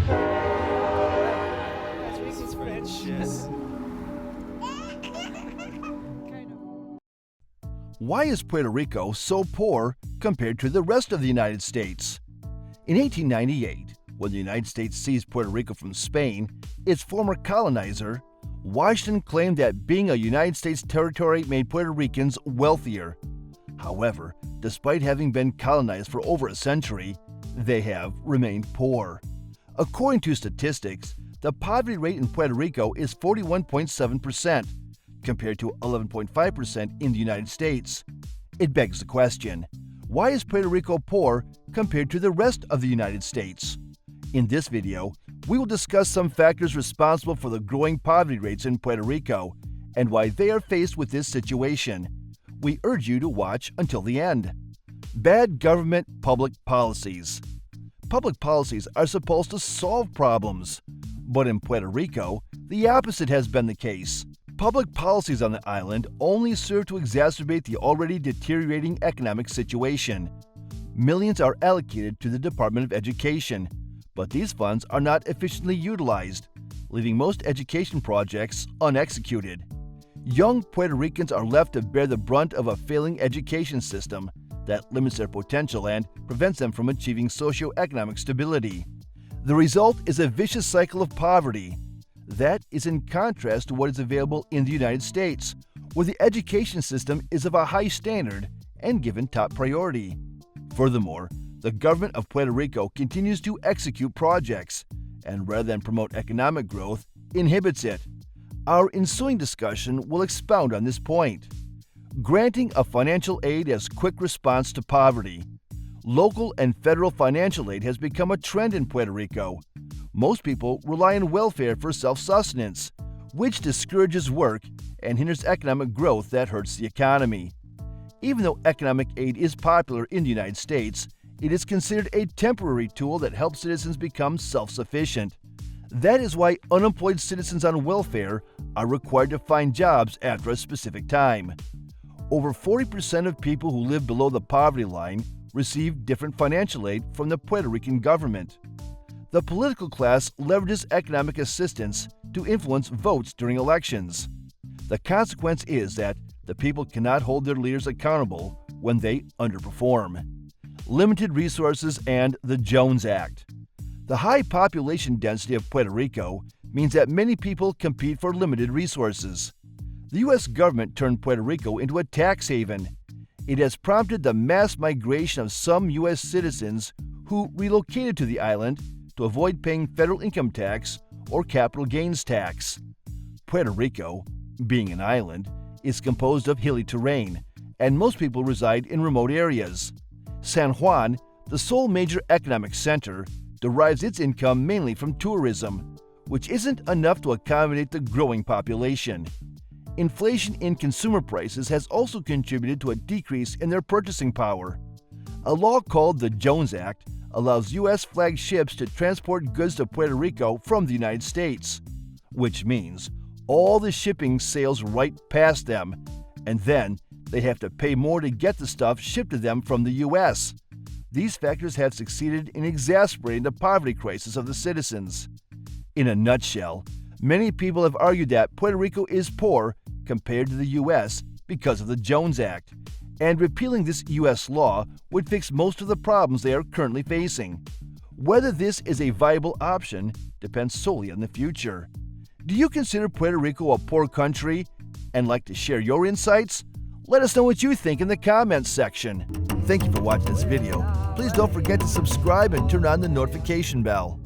That's Ricky's French. Yes. Why is Puerto Rico so poor compared to the rest of the United States? In 1898, when the United States seized Puerto Rico from Spain, its former colonizer, Washington claimed that being a United States territory made Puerto Ricans wealthier. However, despite having been colonized for over a century, they have remained poor. According to statistics, the poverty rate in Puerto Rico is 41.7%, compared to 11.5% in the United States. It begs the question, why is Puerto Rico poor compared to the rest of the United States? In this video, we will discuss some factors responsible for the growing poverty rates in Puerto Rico and why they are faced with this situation. We urge you to watch until the end. Bad government public policies. Public policies are supposed to solve problems, but in Puerto Rico, the opposite has been the case. Public policies on the island only serve to exacerbate the already deteriorating economic situation. Millions are allocated to the Department of Education, but these funds are not efficiently utilized, leaving most education projects unexecuted. Young Puerto Ricans are left to bear the brunt of a failing education system that limits their potential and prevents them from achieving socioeconomic stability. The result is a vicious cycle of poverty. That is in contrast to what is available in the United States, where the education system is of a high standard and given top priority. Furthermore, the government of Puerto Rico continues to execute projects, and rather than promote economic growth, inhibits it. Our ensuing discussion will expound on this point. Granting a financial aid as quick response to poverty. Local and federal financial aid has become a trend in Puerto Rico. Most people rely on welfare for self-sustenance, which discourages work and hinders economic growth that hurts the economy. Even though economic aid is popular in the United States, it is considered a temporary tool that helps citizens become self-sufficient. That is why unemployed citizens on welfare are required to find jobs after a specific time. Over 40% of people who live below the poverty line receive different financial aid from the Puerto Rican government. The political class leverages economic assistance to influence votes during elections. The consequence is that the people cannot hold their leaders accountable when they underperform. Limited resources and the Jones Act. The high population density of Puerto Rico means that many people compete for limited resources. The U.S. government turned Puerto Rico into a tax haven. It has prompted the mass migration of some U.S. citizens who relocated to the island to avoid paying federal income tax or capital gains tax. Puerto Rico, being an island, is composed of hilly terrain, and most people reside in remote areas. San Juan, the sole major economic center, derives its income mainly from tourism, which isn't enough to accommodate the growing population. Inflation in consumer prices has also contributed to a decrease in their purchasing power. A law called the Jones Act allows U.S. flagged ships to transport goods to Puerto Rico from the United States, which means all the shipping sails right past them, and then they have to pay more to get the stuff shipped to them from the U.S. These factors have succeeded in exacerbating the poverty crisis of the citizens. In a nutshell, many people have argued that Puerto Rico is poor compared to the U.S. because of the Jones Act, and repealing this U.S. law would fix most of the problems they are currently facing. Whether this is a viable option depends solely on the future. Do you consider Puerto Rico a poor country and like to share your insights? Let us know what you think in the comments section. Thank you for watching this video. Please don't forget to subscribe and turn on the notification bell.